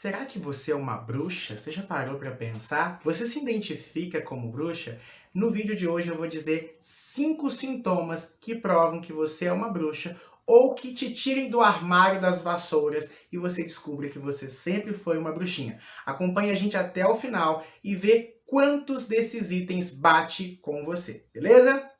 Será que você é uma bruxa? Você já parou para pensar? Você se identifica como bruxa? No vídeo de hoje eu vou dizer 5 sintomas que provam que você é uma bruxa ou que te tirem do armário das vassouras e você descubra que você sempre foi uma bruxinha. Acompanhe a gente até o final e vê quantos desses itens bate com você, beleza?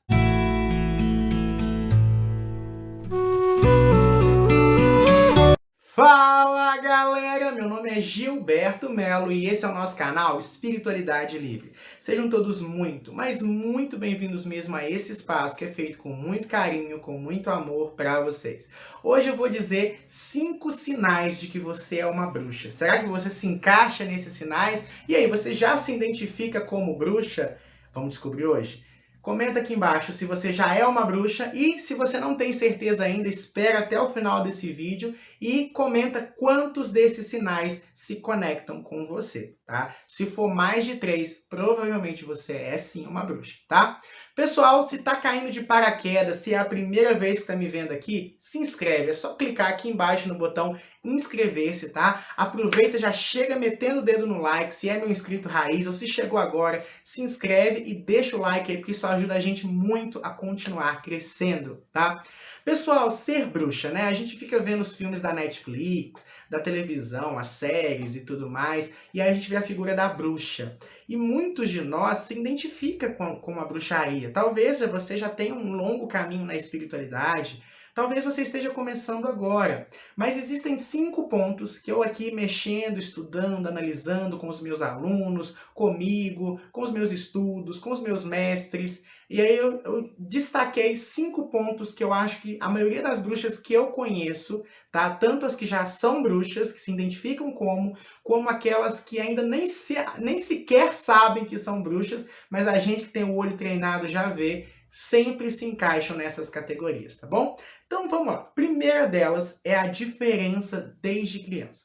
Fala galera, meu nome é Gilberto Melo e esse é o nosso canal Espiritualidade Livre. Sejam todos muito, mas muito bem-vindos mesmo a esse espaço que é feito com muito carinho, com muito amor para vocês. Hoje eu vou dizer 5 sinais de que você é uma bruxa. Será que você se encaixa nesses sinais? E aí, você já se identifica como bruxa? Vamos descobrir hoje. Comenta aqui embaixo se você já é uma bruxa e se você não tem certeza ainda, espera até o final desse vídeo e comenta quantos desses sinais se conectam com você, tá? Se for mais de 3, provavelmente você é sim uma bruxa, tá? Pessoal, se tá caindo de paraquedas, se é a primeira vez que tá me vendo aqui, se inscreve. É só clicar aqui embaixo no botão inscrever-se, tá? Aproveita, já chega metendo o dedo no like, se é meu inscrito raiz ou se chegou agora, se inscreve e deixa o like aí, porque isso ajuda a gente muito a continuar crescendo, tá? Pessoal, ser bruxa, né? A gente fica vendo os filmes da Netflix, da televisão, as séries e tudo mais, e aí a gente vê a figura da bruxa. E muitos de nós se identificam com a bruxaria. Talvez você já tenha um longo caminho na espiritualidade, talvez você esteja começando agora. Mas existem 5 pontos que eu aqui mexendo, estudando, analisando com os meus alunos, comigo, com os meus estudos, com os meus mestres, e aí eu destaquei 5 pontos que eu acho que a maioria das bruxas que eu conheço, tá? Tanto as que já são bruxas, que se identificam como aquelas que ainda nem sequer sabem que são bruxas, mas a gente que tem o olho treinado já vê, sempre se encaixam nessas categorias, tá bom? Então vamos lá. Primeira delas é a diferença desde criança.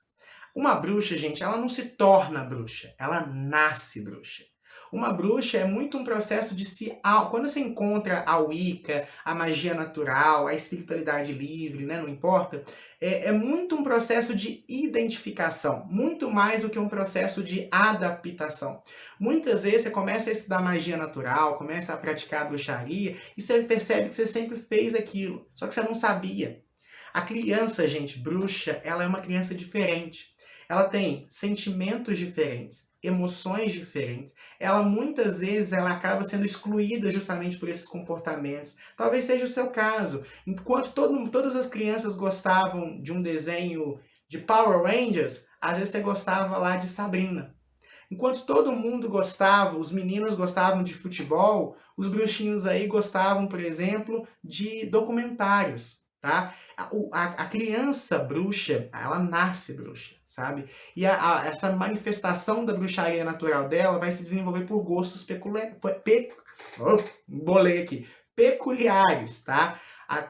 Uma bruxa, gente, ela não se torna bruxa, ela nasce bruxa. Uma bruxa é muito um processo de se... Quando você encontra a Wicca, a magia natural, a espiritualidade livre, né, não importa, é muito um processo de identificação, muito mais do que um processo de adaptação. Muitas vezes você começa a estudar magia natural, começa a praticar a bruxaria, e você percebe que você sempre fez aquilo, só que você não sabia. A criança, gente, bruxa, ela é uma criança diferente. Ela tem sentimentos diferentes, emoções diferentes. Ela muitas vezes ela acaba sendo excluída justamente por esses comportamentos. Talvez seja o seu caso. Enquanto todas as crianças gostavam de um desenho de Power Rangers, às vezes você gostava lá de Sabrina. Enquanto todo mundo gostava, os meninos gostavam de futebol, os bruxinhos aí gostavam, por exemplo, de documentários, tá? A criança bruxa, ela nasce bruxa, sabe? E essa manifestação da bruxaria natural dela vai se desenvolver por gostos bolei aqui, peculiares, tá?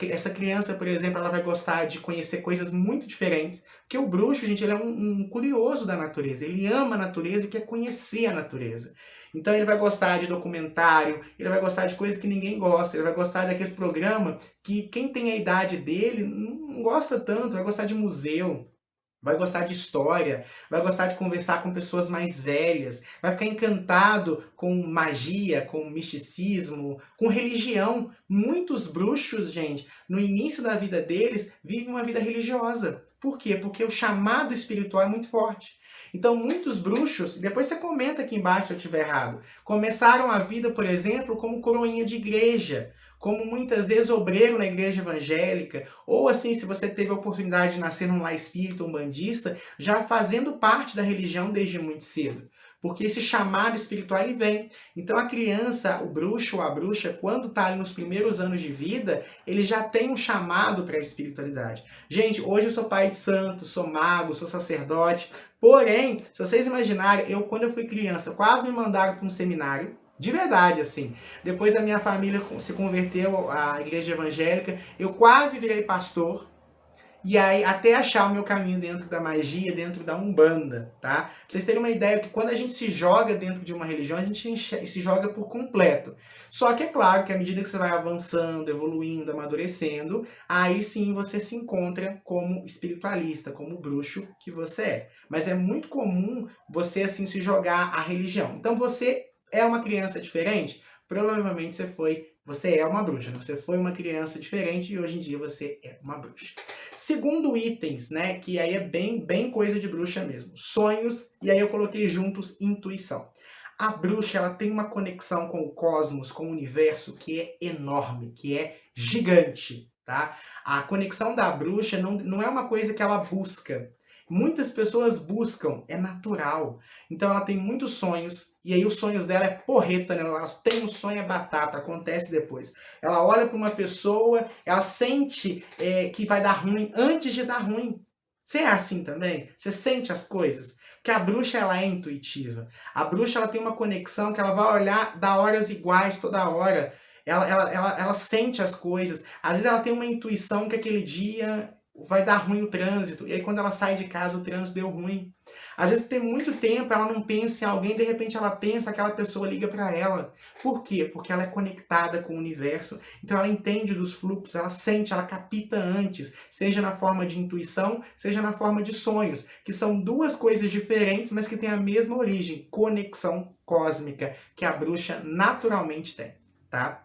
Essa criança, por exemplo, ela vai gostar de conhecer coisas muito diferentes, porque o bruxo, gente, ele é um curioso da natureza, ele ama a natureza e quer conhecer a natureza. Então ele vai gostar de documentário, ele vai gostar de coisas que ninguém gosta, ele vai gostar daqueles programas que quem tem a idade dele não gosta tanto, vai gostar de museu, vai gostar de história, vai gostar de conversar com pessoas mais velhas, vai ficar encantado com magia, com misticismo, com religião. Muitos bruxos, gente, no início da vida deles, vivem uma vida religiosa. Por quê? Porque o chamado espiritual é muito forte. Então, muitos bruxos, depois você comenta aqui embaixo se eu estiver errado, começaram a vida, por exemplo, como coroinha de igreja, como muitas vezes obreiro na igreja evangélica, ou assim, se você teve a oportunidade de nascer num lar espírita umbandista, já fazendo parte da religião desde muito cedo. Porque esse chamado espiritual ele vem. Então a criança, o bruxo ou a bruxa, quando está ali nos primeiros anos de vida, ele já tem um chamado para a espiritualidade. Gente, hoje eu sou pai de santo, sou mago, sou sacerdote. Porém, se vocês imaginarem, quando eu fui criança, quase me mandaram para um seminário. De verdade, assim. Depois a minha família se converteu à igreja evangélica, eu quase virei pastor. e aí até achar o meu caminho dentro da magia, dentro da Umbanda, tá? Pra vocês terem uma ideia que quando a gente se joga dentro de uma religião, a gente se joga por completo. Só que é claro que à medida que você vai avançando, evoluindo, amadurecendo, aí sim você se encontra como espiritualista, como bruxo que você é. Mas é muito comum você assim se jogar à religião. Então você é uma criança diferente? Provavelmente você é uma bruxa, né? Você foi uma criança diferente e hoje em dia você é uma bruxa. Segundo itens, né, que aí é bem coisa de bruxa mesmo. Sonhos, e aí eu coloquei juntos intuição. A bruxa, ela tem uma conexão com o cosmos, com o universo, que é enorme, que é gigante, tá? A conexão da bruxa não é uma coisa que ela busca. Muitas pessoas buscam, é natural. Então ela tem muitos sonhos, e aí os sonhos dela é porreta, né? Ela tem um sonho, é batata, acontece depois. Ela olha para uma pessoa, ela sente que vai dar ruim antes de dar ruim. Você é assim também? Você sente as coisas? Porque a bruxa, ela é intuitiva. A bruxa, ela tem uma conexão que ela vai olhar, dá horas iguais toda hora. Ela sente as coisas. Às vezes ela tem uma intuição que aquele dia vai dar ruim o trânsito. E aí quando ela sai de casa, o trânsito deu ruim. Às vezes tem muito tempo, ela não pensa em alguém, de repente ela pensa, aquela pessoa liga para ela. Por quê? Porque ela é conectada com o universo, então ela entende dos fluxos, ela sente, ela capta antes, seja na forma de intuição, seja na forma de sonhos, que são duas coisas diferentes, mas que têm a mesma origem, conexão cósmica, que a bruxa naturalmente tem, tá?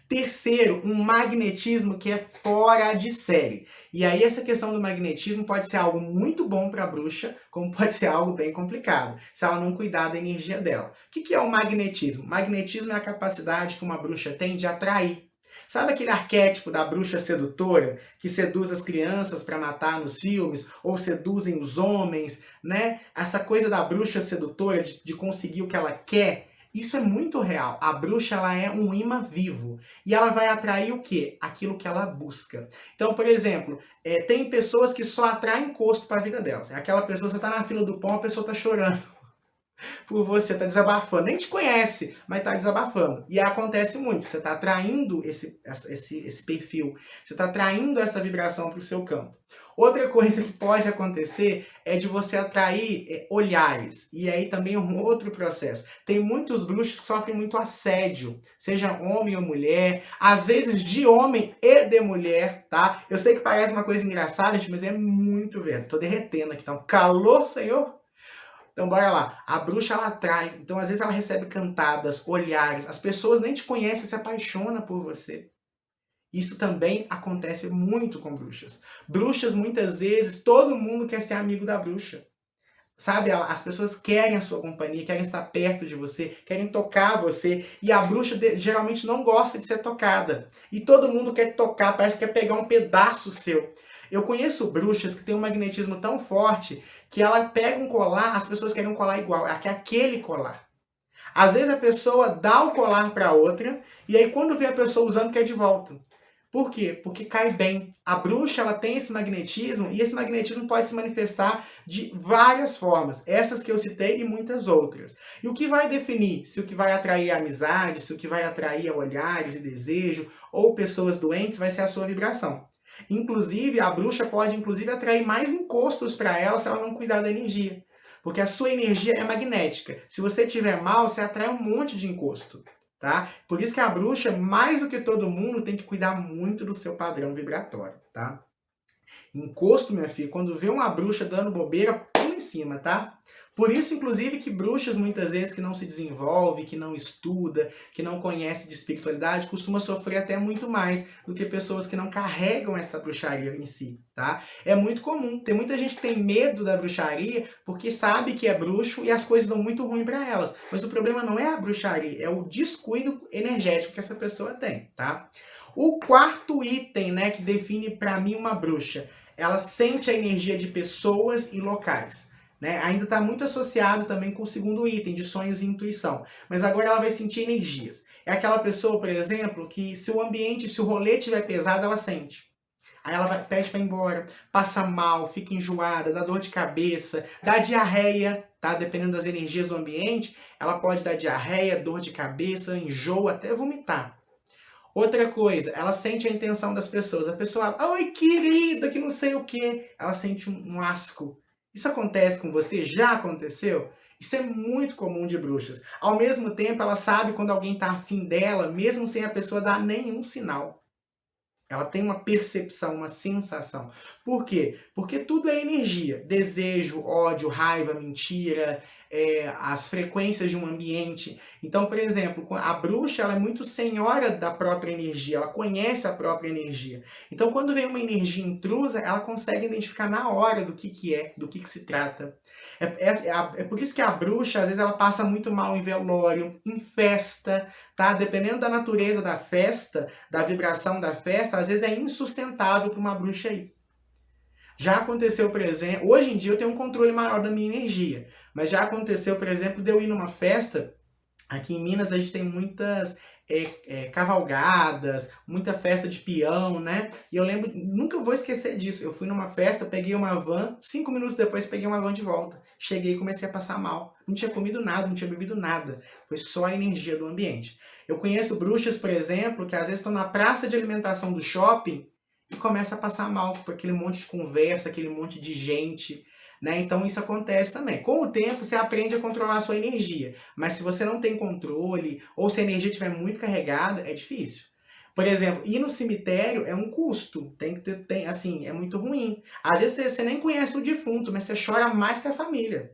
Terceiro, um magnetismo que é fora de série. E aí essa questão do magnetismo pode ser algo muito bom para a bruxa, como pode ser algo bem complicado, se ela não cuidar da energia dela. O que é o magnetismo? Magnetismo é a capacidade que uma bruxa tem de atrair. Sabe aquele arquétipo da bruxa sedutora, que seduz as crianças para matar nos filmes, ou seduzem os homens, né? Essa coisa da bruxa sedutora, de conseguir o que ela quer, isso é muito real. A bruxa, ela é um imã vivo. E ela vai atrair o quê? Aquilo que ela busca. Então, por exemplo, tem pessoas que só atraem encosto para a vida delas. É aquela pessoa, você está na fila do pão, a pessoa está chorando por você, está desabafando. Nem te conhece, mas está desabafando. E acontece muito. Você está atraindo esse perfil. Você está atraindo essa vibração para o seu campo. Outra coisa que pode acontecer é de você atrair olhares. E aí também é um outro processo. Tem muitos bruxos que sofrem muito assédio, seja homem ou mulher, às vezes de homem e de mulher, tá? Eu sei que parece uma coisa engraçada, gente, mas é muito verdade. Tô derretendo aqui, tá um calor, senhor. Então, bora lá. A bruxa, ela atrai. Então, às vezes, ela recebe cantadas, olhares. As pessoas nem te conhecem, se apaixonam por você. Isso também acontece muito com bruxas. Bruxas, muitas vezes, todo mundo quer ser amigo da bruxa. Sabe, as pessoas querem a sua companhia, querem estar perto de você, querem tocar você. E a bruxa geralmente não gosta de ser tocada. E todo mundo quer tocar, parece que quer pegar um pedaço seu. Eu conheço bruxas que têm um magnetismo tão forte que ela pega um colar, as pessoas querem um colar igual, quer aquele colar. Às vezes a pessoa dá o colar para outra e aí quando vê a pessoa usando quer de volta. Por quê? Porque cai bem. A bruxa, ela tem esse magnetismo e esse magnetismo pode se manifestar de várias formas. Essas que eu citei e muitas outras. E o que vai definir se o que vai atrair a amizade, se o que vai atrair olhares e desejo ou pessoas doentes vai ser a sua vibração. Inclusive, a bruxa pode atrair mais encostos para ela se ela não cuidar da energia. Porque a sua energia é magnética. Se você tiver mal, você atrai um monte de encosto. Tá? Por isso que a bruxa, mais do que todo mundo, tem que cuidar muito do seu padrão vibratório, tá? Encosto, minha filha, quando vê uma bruxa dando bobeira, pula em cima, tá? Por isso, inclusive, que bruxas, muitas vezes, que não se desenvolve, que não estuda, que não conhece de espiritualidade, costuma sofrer até muito mais do que pessoas que não carregam essa bruxaria em si, tá? É muito comum. Tem muita gente que tem medo da bruxaria porque sabe que é bruxo e as coisas dão muito ruim para elas. Mas o problema não é a bruxaria, é o descuido energético que essa pessoa tem, tá? O quarto item, né, que define para mim uma bruxa, ela sente a energia de pessoas e locais. Né? Ainda está muito associado também com o segundo item, de sonhos e intuição. Mas agora ela vai sentir energias. É aquela pessoa, por exemplo, que se o ambiente, se o rolê estiver pesado, ela sente. Aí ela pede para ir embora, passa mal, fica enjoada, dá dor de cabeça, dá diarreia, tá? Dependendo das energias do ambiente, ela pode dar diarreia, dor de cabeça, enjoo, até vomitar. Outra coisa, ela sente a intenção das pessoas. A pessoa, oi querida, que não sei o quê. Ela sente um asco. Isso acontece com você? Já aconteceu? Isso é muito comum de bruxas. Ao mesmo tempo, ela sabe quando alguém está afim dela, mesmo sem a pessoa dar nenhum sinal. Ela tem uma percepção, uma sensação. Por quê? Porque tudo é energia. Desejo, ódio, raiva, mentira, as frequências de um ambiente. Então, por exemplo, a bruxa ela é muito senhora da própria energia, ela conhece a própria energia. Então, quando vem uma energia intrusa, ela consegue identificar na hora do que é, do que se trata. É por isso que a bruxa, às vezes, ela passa muito mal em velório, em festa, tá? Dependendo da natureza da festa, da vibração da festa, às vezes é insustentável para uma bruxa ir. Já aconteceu, por exemplo, hoje em dia eu tenho um controle maior da minha energia, mas já aconteceu, por exemplo, de eu ir numa festa. Aqui em Minas a gente tem muitas cavalgadas, muita festa de peão, né? E eu lembro, nunca vou esquecer disso. Eu fui numa festa, peguei uma van, 5 minutos depois peguei uma van de volta. Cheguei e comecei a passar mal. Não tinha comido nada, não tinha bebido nada. Foi só a energia do ambiente. Eu conheço bruxas, por exemplo, que às vezes estão na praça de alimentação do shopping e começam a passar mal por aquele monte de conversa, aquele monte de gente. Né? Então isso acontece também. Com o tempo você aprende a controlar a sua energia, mas se você não tem controle ou se a energia estiver muito carregada, é difícil. Por exemplo, ir no cemitério é um custo, assim, é muito ruim. Às vezes você nem conhece o defunto, mas você chora mais que a família.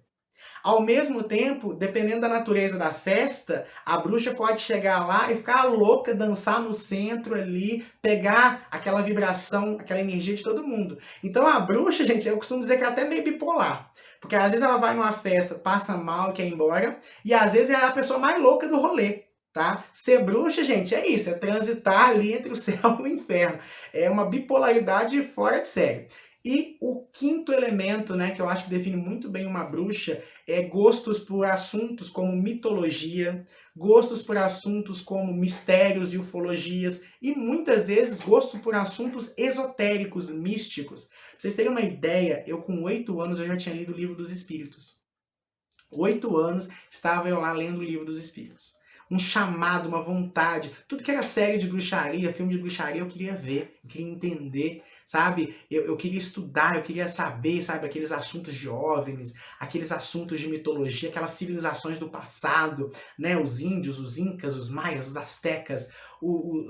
Ao mesmo tempo, dependendo da natureza da festa, a bruxa pode chegar lá e ficar louca, dançar no centro ali, pegar aquela vibração, aquela energia de todo mundo. Então a bruxa, gente, eu costumo dizer que é até meio bipolar. Porque às vezes ela vai numa festa, passa mal e quer ir embora, e às vezes é a pessoa mais louca do rolê. Tá? Ser bruxa, gente, é isso, é transitar ali entre o céu e o inferno. É uma bipolaridade fora de série. E o quinto elemento, né, que eu acho que define muito bem uma bruxa, é gostos por assuntos como mitologia, gostos por assuntos como mistérios e ufologias, e muitas vezes gosto por assuntos esotéricos, místicos. Pra vocês terem uma ideia, eu com 8 anos eu já tinha lido o Livro dos Espíritos. 8 anos estava eu lá lendo o Livro dos Espíritos. Um chamado, uma vontade. Tudo que era série de bruxaria, filme de bruxaria, eu queria ver, eu queria entender, sabe? Eu queria estudar, eu queria saber, sabe? Aqueles assuntos de OVNIs, aqueles assuntos de mitologia, aquelas civilizações do passado, né? Os índios, os incas, os maias, os astecas,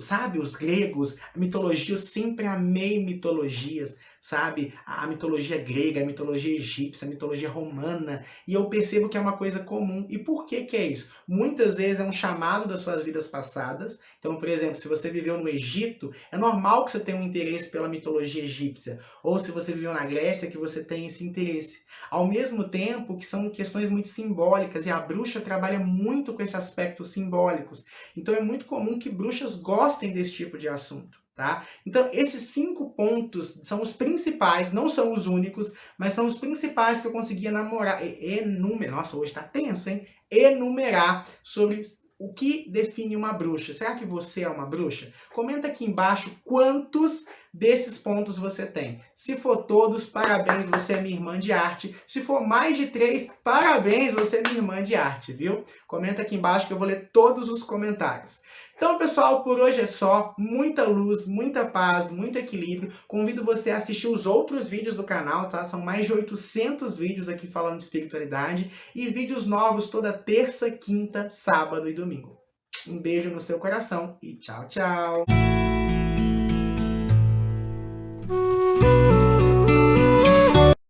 sabe? Os gregos, a mitologia, eu sempre amei mitologias, sabe? A mitologia grega, a mitologia egípcia, a mitologia romana, e eu percebo que é uma coisa comum. E por que que é isso? Muitas vezes é um chamado das suas vidas passadas. Então, por exemplo, se você viveu no Egito, é normal que você tenha um interesse pela mitologia egípcia. Ou se você viveu na Grécia, que você tenha esse interesse. Ao mesmo tempo que são questões muito simbólicas, e a bruxa trabalha muito com esses aspectos simbólicos. Então é muito comum que bruxas gostem desse tipo de assunto. Tá? Então, esses 5 pontos são os principais, não são os únicos, mas são os principais que eu conseguia enumerar. Nossa, hoje tá tenso, hein? Enumerar sobre o que define uma bruxa. Será que você é uma bruxa? Comenta aqui embaixo quantos desses pontos você tem. Se for todos, parabéns, você é minha irmã de arte. Se for mais de 3, parabéns, você é minha irmã de arte, viu? Comenta aqui embaixo que eu vou ler todos os comentários. Então, pessoal, por hoje é só. Muita luz, muita paz, muito equilíbrio. Convido você a assistir os outros vídeos do canal, tá? São mais de 800 vídeos aqui falando de espiritualidade e vídeos novos toda terça, quinta, sábado e domingo. Um beijo no seu coração e tchau, tchau!